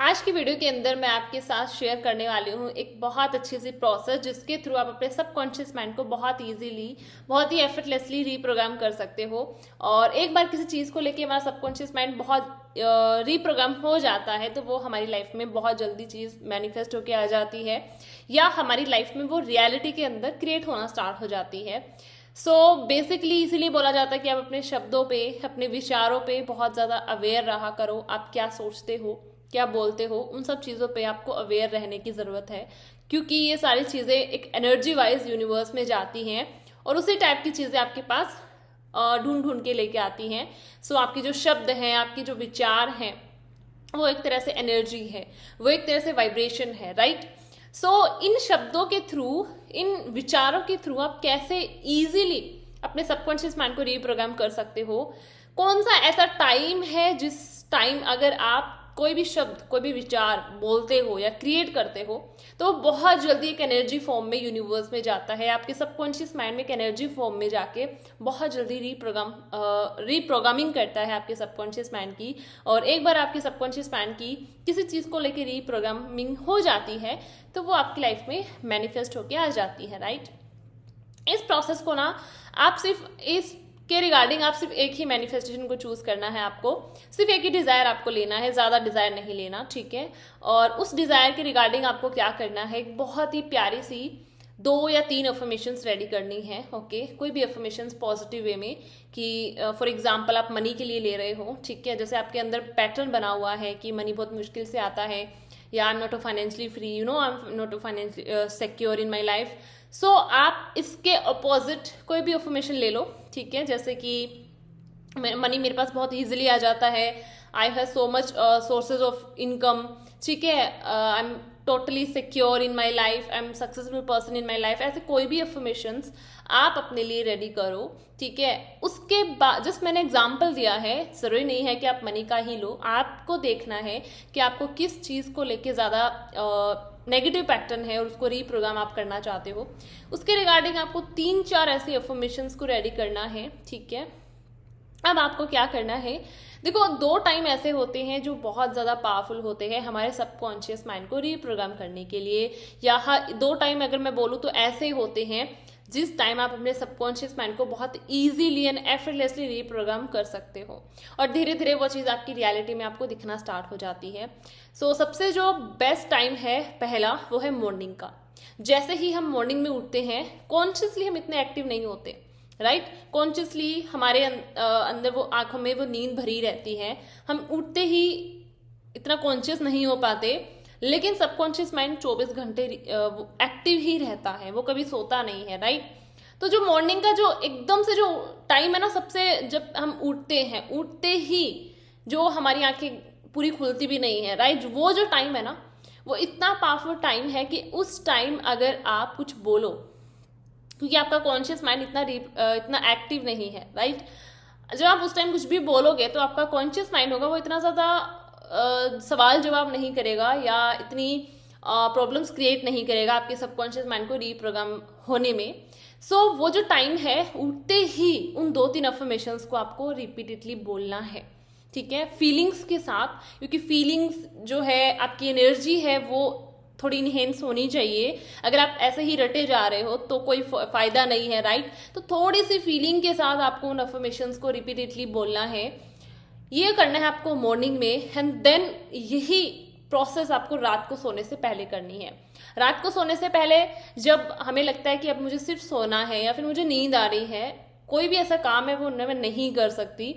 आज की वीडियो के अंदर मैं आपके साथ शेयर करने वाली हूँ एक बहुत अच्छी सी प्रोसेस जिसके थ्रू आप अपने सबकॉन्शियस माइंड को बहुत इजीली, बहुत ही एफर्टलेसली रीप्रोग्राम कर सकते हो। और एक बार किसी चीज़ को लेके हमारा सबकॉन्शियस माइंड बहुत रीप्रोग्राम हो जाता है तो वो हमारी लाइफ में बहुत जल्दी चीज़ मैनिफेस्ट होके आ जाती है या हमारी लाइफ में वो रियलिटी के अंदर क्रिएट होना स्टार्ट हो जाती है। सो बेसिकली इसीलिए बोला जाता है कि आप अपने शब्दों पे, अपने विचारों पे बहुत ज़्यादा अवेयर रहा करो। आप क्या सोचते हो, क्या बोलते हो, उन सब चीज़ों पे आपको अवेयर रहने की ज़रूरत है, क्योंकि ये सारी चीज़ें एक एनर्जी वाइज यूनिवर्स में जाती हैं और उसी टाइप की चीज़ें आपके पास ढूंढ ढूंढ के लेके आती हैं। सो आपके जो शब्द हैं, आपके जो विचार हैं, वो एक तरह से एनर्जी है, वो एक तरह से वाइब्रेशन है, राइट। सो इन शब्दों के थ्रू, इन विचारों के थ्रू आप कैसे इजीली अपने सबकॉन्शियस माइंड को रीप्रोग्राम कर सकते हो। कौन सा ऐसा टाइम है जिस टाइम अगर आप कोई भी शब्द, कोई भी विचार बोलते हो या क्रिएट करते हो तो वो बहुत जल्दी एक एनर्जी फॉर्म में यूनिवर्स में जाता है, आपके सबकॉन्शियस माइंड में एक एनर्जी फॉर्म में जाके बहुत जल्दी रीप्रोग्रामिंग करता है आपके सबकॉन्शियस माइंड की। और एक बार आपके सबकॉन्शियस माइंड की किसी चीज़ को लेकर रीप्रोग्रामिंग हो जाती है तो वो आपकी लाइफ में मैनिफेस्ट होके आ जाती है, राइट। इस प्रोसेस को ना आप सिर्फ इस के रिगार्डिंग आप सिर्फ एक ही मैनिफेस्टेशन को चूज करना है, आपको सिर्फ एक ही डिजायर आपको लेना है, ज्यादा डिजायर नहीं लेना, ठीक है। और उस डिजायर के रिगार्डिंग आपको क्या करना है, एक बहुत ही प्यारी सी 2 या 3 अफर्मेशंस रेडी करनी है, ओके। कोई भी अफर्मेशंस पॉजिटिव वे में कि फॉर एग्जांपल आप मनी के लिए ले रहे हो, ठीक है। जैसे आपके अंदर पैटर्न बना हुआ है कि मनी बहुत मुश्किल से आता है, या I am not financially free, you know, I am not financially secure in my life. So आप इसके अपोजिट कोई भी अफर्मेशन ले लो, ठीक है। जैसे कि मनी मेरे पास बहुत इजीली आ जाता है, I have so much sources of income, ठीक है, I am totally secure in my life, I am successful person in my life. ऐसे कोई भी अफर्मेशंस आप अपने लिए रेडी करो, ठीक है। उसके बाद जस्ट मैंने एग्जाम्पल दिया है, जरूरी नहीं है कि आप मनी का ही लो, आपको देखना है कि आपको किस चीज़ को लेके ज़्यादा नेगेटिव पैटर्न है और उसको रीप्रोग्राम आप करना चाहते हो। उसके रिगार्डिंग आपको 3-4 ऐसी अफर्मेशंस को रेडी करना है, ठीक है। अब आपको क्या करना है, देखो 2 टाइम ऐसे होते हैं जो बहुत ज़्यादा पावरफुल होते हैं हमारे सबकॉन्शियस माइंड को रीप्रोग्राम करने के लिए, या 2 टाइम अगर मैं बोलूँ तो ऐसे होते हैं जिस टाइम आप अपने सबकॉन्शियस माइंड को बहुत इजीली एंड एफर्टलेसली रीप्रोग्राम कर सकते हो और धीरे धीरे वो चीज़ आपकी रियलिटी में आपको दिखना स्टार्ट हो जाती है। सो सबसे जो बेस्ट टाइम है पहला, वो है मॉर्निंग का। जैसे ही हम मॉर्निंग में उठते हैं, कॉन्शियसली हम इतने एक्टिव नहीं होते, राइट। कॉन्शियसली हमारे अंदर वो आंखों में वो नींद भरी रहती है, हम उठते ही इतना कॉन्शियस नहीं हो पाते, लेकिन सबकॉन्शियस माइंड 24 घंटे एक्टिव ही रहता है, वो कभी सोता नहीं है, राइट। तो जो मॉर्निंग का जो एकदम से जो टाइम है ना, सबसे जब हम उठते हैं, उठते ही जो हमारी आंखें पूरी खुलती भी नहीं है, राइट, वो जो टाइम है ना, वो इतना पावरफुल टाइम है कि उस टाइम अगर आप कुछ बोलो, क्योंकि आपका कॉन्शियस माइंड इतना एक्टिव नहीं है, राइट। जब आप उस टाइम कुछ भी बोलोगे तो आपका कॉन्शियस माइंड होगा वो इतना ज़्यादा सवाल जवाब नहीं करेगा या इतनी प्रॉब्लम्स क्रिएट नहीं करेगा आपके सबकॉन्शियस माइंड को रीप्रोग्राम होने में। सो वो जो टाइम है, उठते ही उन 2-3 अफर्मेशंस को आपको रिपीटेडली बोलना है, ठीक है, फीलिंग्स के साथ, क्योंकि फीलिंग्स जो है, आपकी एनर्जी है, वो थोड़ी इनहेंस होनी चाहिए। अगर आप ऐसे ही रटे जा रहे हो तो कोई फायदा नहीं है, राइट। तो थोड़ी सी फीलिंग के साथ आपको उन अफर्मेशंस को रिपीटेडली बोलना है, ये करना है आपको मॉर्निंग में। एंड देन यही प्रोसेस आपको रात को सोने से पहले करनी है। रात को सोने से पहले जब हमें लगता है कि अब मुझे सिर्फ सोना है या फिर मुझे नींद आ रही है, कोई भी ऐसा काम है वो मैं नहीं कर सकती,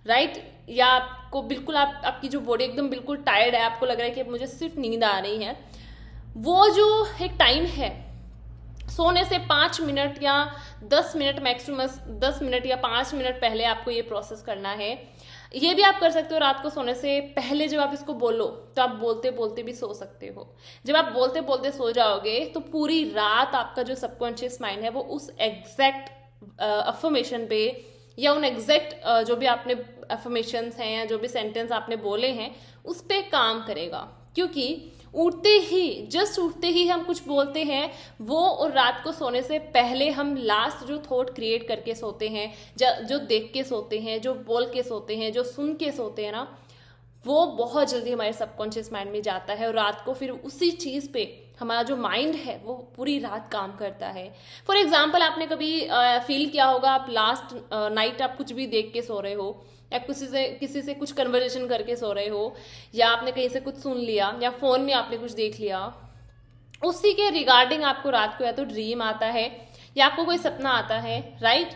राइट, या आपको बिल्कुल आपकी जो बॉडी एकदम बिल्कुल टायर्ड है, आपको लग रहा है कि अब मुझे सिर्फ नींद आ रही है, वो जो एक टाइम है, सोने से 5 मिनट या 10 मिनट, मैक्सिमम 10 मिनट या 5 मिनट पहले आपको ये प्रोसेस करना है। ये भी आप कर सकते हो रात को सोने से पहले। जब आप इसको बोलो तो आप बोलते बोलते भी सो सकते हो। जब आप बोलते बोलते सो जाओगे तो पूरी रात आपका जो सबकॉन्शियस माइंड है वो उस एग्जैक्ट अफर्मेशन पे या उन एग्जैक्ट जो भी आपने अफर्मेशंस हैं या जो भी सेंटेंस आपने बोले हैं उस पर काम करेगा, क्योंकि जस्ट उठते ही हम कुछ बोलते हैं वो, और रात को सोने से पहले हम लास्ट जो थॉट क्रिएट करके सोते हैं, जो देख के सोते हैं, जो बोल के सोते हैं, जो सुन के सोते हैं ना, वो बहुत जल्दी हमारे सबकॉन्शियस माइंड में जाता है और रात को फिर उसी चीज़ पे हमारा जो माइंड है वो पूरी रात काम करता है। फॉर एग्जाम्पल, आपने कभी फील किया होगा, आप लास्ट नाइट आप कुछ भी देख के सो रहे हो, या किसी से कुछ कन्वर्सेशन करके सो रहे हो, या आपने कहीं से कुछ सुन लिया, या फोन में आपने कुछ देख लिया, उसी के रिगार्डिंग आपको रात को या तो ड्रीम आता है या आपको कोई सपना आता है, राइट।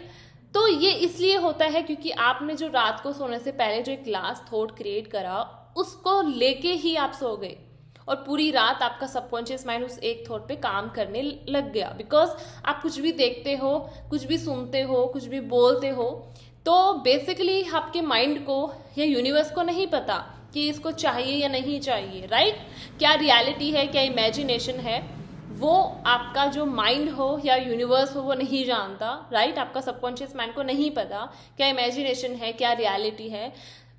तो ये इसलिए होता है क्योंकि आपने जो रात को सोने से पहले जो एक लास्ट थॉट क्रिएट करा, उसको लेके ही आप सो गए और पूरी रात आपका सबकॉन्शियस माइंड उस एक थॉट पे काम करने लग गया। बिकॉज आप कुछ भी देखते हो, कुछ भी सुनते हो, कुछ भी बोलते हो, तो बेसिकली आपके माइंड को या यूनिवर्स को नहीं पता कि इसको चाहिए या नहीं चाहिए, राइट। क्या रियलिटी है, क्या इमेजिनेशन है, वो आपका जो माइंड हो या यूनिवर्स हो वो नहीं जानता, राइट। आपका सबकॉन्शियस माइंड को नहीं पता क्या इमेजिनेशन है, क्या रियलिटी है।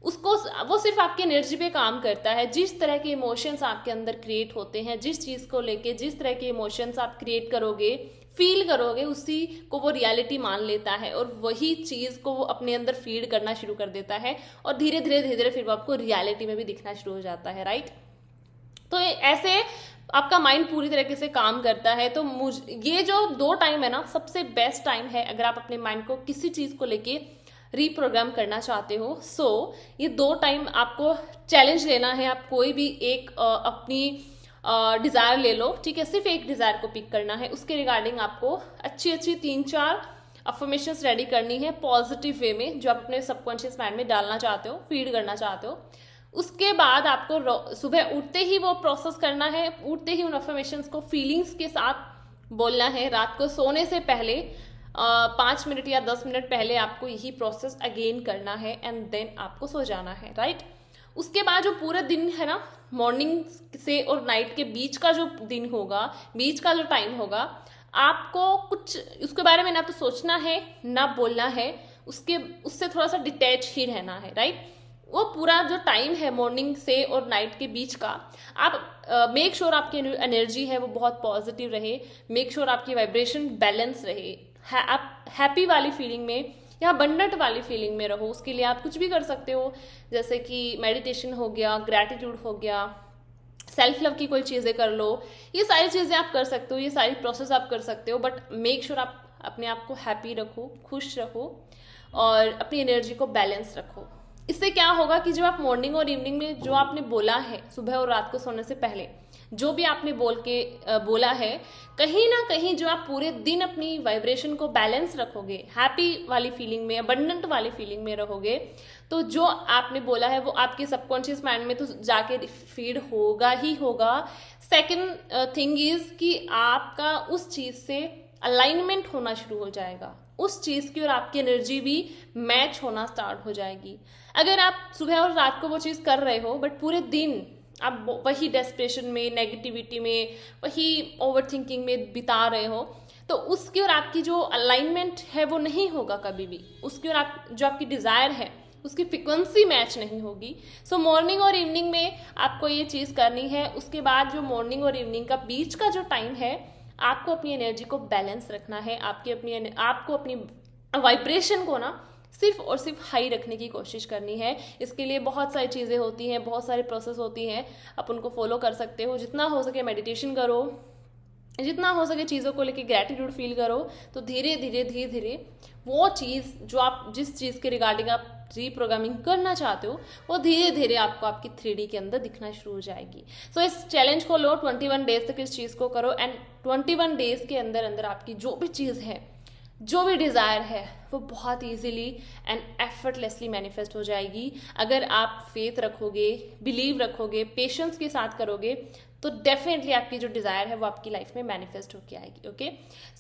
उसको वो सिर्फ आपकी एनर्जी पे काम करता है। जिस तरह के इमोशंस आपके अंदर क्रिएट होते हैं, जिस चीज़ को लेके जिस तरह के इमोशंस आप क्रिएट करोगे, फील करोगे, उसी को वो रियलिटी मान लेता है और वही चीज़ को वो अपने अंदर फीड करना शुरू कर देता है और धीरे धीरे फिर वो आपको रियलिटी में भी दिखना शुरू हो जाता है, राइट। तो ऐसे आपका माइंड पूरी तरीके से काम करता है। तो ये जो 2 टाइम है ना, सबसे बेस्ट टाइम है अगर आप अपने माइंड को किसी चीज़ को लेके रीप्रोग्राम करना चाहते हो। ये 2 टाइम आपको चैलेंज लेना है। आप कोई भी एक अपनी डिज़ायर ले लो, ठीक है। सिर्फ एक डिज़ायर को पिक करना है, उसके रिगार्डिंग आपको अच्छी 3-4 अफर्मेशंस रेडी करनी है पॉजिटिव वे में, जो आप अपने सबकॉन्शियस माइंड में डालना चाहते हो, फीड करना चाहते हो। उसके बाद आपको सुबह उठते ही वो प्रोसेस करना है, उठते ही उन अफर्मेशंस को फीलिंग्स के साथ बोलना है। रात को सोने से पहले 5 मिनट या 10 मिनट पहले आपको यही प्रोसेस अगेन करना है एंड देन आपको सो जाना है, राइट। उसके बाद जो पूरा दिन है ना, मॉर्निंग से और नाइट के बीच का जो दिन होगा, बीच का जो टाइम होगा, आपको कुछ उसके बारे में ना तो सोचना है ना बोलना है, उससे थोड़ा सा डिटैच ही रहना है, राइट। वो पूरा जो टाइम है मॉर्निंग से और नाइट के बीच का, आप मेक श्योर आपकी एनर्जी है वो बहुत पॉजिटिव रहे, मेक श्योर आपकी वाइब्रेशन बैलेंस रहे, आप हैप्पी वाली फीलिंग में या अबंडेंट वाली फीलिंग में रहो। उसके लिए आप कुछ भी कर सकते हो, जैसे कि मेडिटेशन हो गया, ग्रैटिट्यूड हो गया, सेल्फ लव की कोई चीज़ें कर लो। ये सारी चीज़ें आप कर सकते हो, ये सारी प्रोसेस आप कर सकते हो, बट मेक श्योर आप अपने आप को हैप्पी रखो, खुश रखो और अपनी एनर्जी को बैलेंस रखो। इससे क्या होगा कि जब आप मॉर्निंग और इवनिंग में जो आपने बोला है, सुबह और रात को सोने से पहले जो भी आपने बोला है, कहीं ना कहीं जो आप पूरे दिन अपनी वाइब्रेशन को बैलेंस रखोगे, हैप्पी वाली फीलिंग में, अबंडेंट वाली फीलिंग में रहोगे, तो जो आपने बोला है वो आपके सबकॉन्शियस माइंड में तो जाके फीड होगा ही होगा। सेकंड थिंग इज कि आपका उस चीज़ से अलाइनमेंट होना शुरू हो जाएगा, उस चीज़ की और आपकी एनर्जी भी मैच होना स्टार्ट हो जाएगी। अगर आप सुबह और रात को वो चीज़ कर रहे हो बट पूरे दिन आप वही डेस्परेशन में, नेगेटिविटी में, वही ओवर थिंकिंग में बिता रहे हो, तो उसकी और आपकी जो अलाइनमेंट है वो नहीं होगा कभी भी। उसकी और जो आपकी डिज़ायर है उसकी फ्रिक्वेंसी मैच नहीं होगी। सो मॉर्निंग और इवनिंग में आपको ये चीज़ करनी है। उसके बाद जो मॉर्निंग और इवनिंग का बीच का जो टाइम है, आपको अपनी एनर्जी को बैलेंस रखना है, आपको अपनी वाइब्रेशन को ना सिर्फ और सिर्फ हाई रखने की कोशिश करनी है। इसके लिए बहुत सारी चीज़ें होती हैं, बहुत सारी प्रोसेस होती हैं, आप उनको फॉलो कर सकते हो। जितना हो सके मेडिटेशन करो, जितना हो सके चीज़ों को लेके ग्रैटिट्यूड फील करो, तो धीरे धीरे वो चीज़ जो आप जिस चीज़ के रिगार्डिंग आप रीप्रोग्रामिंग करना चाहते हो वो धीरे धीरे आपको आपकी 3D के अंदर दिखना शुरू हो जाएगी। सो इस चैलेंज को लो, 21 डेज तक इस चीज़ को करो एंड 21 डेज के अंदर अंदर आपकी जो भी चीज़ है, जो भी डिज़ायर है, वो बहुत इजीली एंड एफर्टलेसली मैनिफेस्ट हो जाएगी। अगर आप फेथ रखोगे, बिलीव रखोगे, पेशेंस के साथ करोगे, तो डेफिनेटली आपकी जो डिज़ायर है वो आपकी लाइफ में मैनिफेस्ट होकर आएगी। ओके,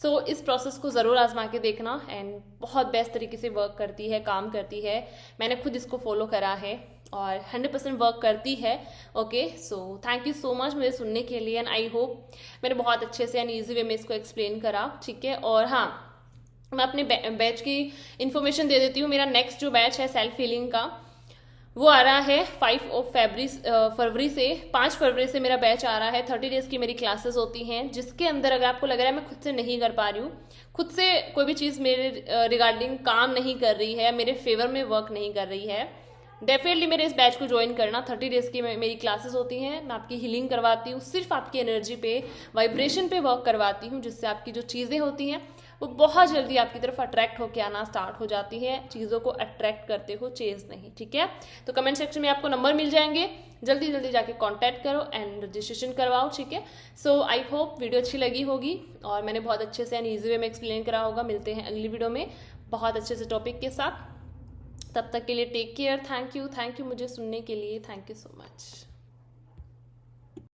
सो इस प्रोसेस को ज़रूर आजमा के देखना एंड बहुत बेस्ट तरीके से वर्क करती है, काम करती है। मैंने खुद इसको फॉलो करा है और 100% वर्क करती है। Okay, so thank you so much मुझे सुनने के लिए एंड आई होप मैंने बहुत अच्छे से एंड ईजी वे में इसको एक्सप्लेन करा, ठीक है। और हाँ, मैं अपने बैच की इन्फॉर्मेशन दे देती हूँ। मेरा नेक्स्ट जो बैच है सेल्फ हीलिंग का, वो आ रहा है 5 फरवरी से 5 फरवरी से मेरा बैच आ रहा है। 30 डेज की मेरी क्लासेस होती हैं, जिसके अंदर अगर आपको लग रहा है मैं खुद से नहीं कर पा रही हूँ, खुद से कोई भी चीज़ मेरे रिगार्डिंग काम नहीं कर रही है, मेरे फेवर में वर्क नहीं कर रही है, डेफिनेटली मेरे इस बैच को ज्वाइन करना। 30 डेज की मेरी क्लासेस होती हैं, मैं आपकी हीलिंग करवाती हूँ, सिर्फ आपकी एनर्जी पे, वाइब्रेशन पे वर्क करवाती हूँ, जिससे आपकी जो चीज़ें होती हैं वो बहुत जल्दी आपकी तरफ अट्रैक्ट होकर आना स्टार्ट हो जाती है। चीज़ों को अट्रैक्ट करते हो, चेज नहीं, ठीक है। तो कमेंट सेक्शन में आपको नंबर मिल जाएंगे, जल्दी जल्दी जाके कांटेक्ट करो एंड रजिस्ट्रेशन करवाओ, ठीक है। सो आई होप वीडियो अच्छी लगी होगी और मैंने बहुत अच्छे से एंड ईजी वे में एक्सप्लेन करा होगा। मिलते हैं अगली वीडियो में बहुत अच्छे से टॉपिक के साथ। तब तक के लिए टेक केयर। थैंक यू मुझे सुनने के लिए। Thank you so much.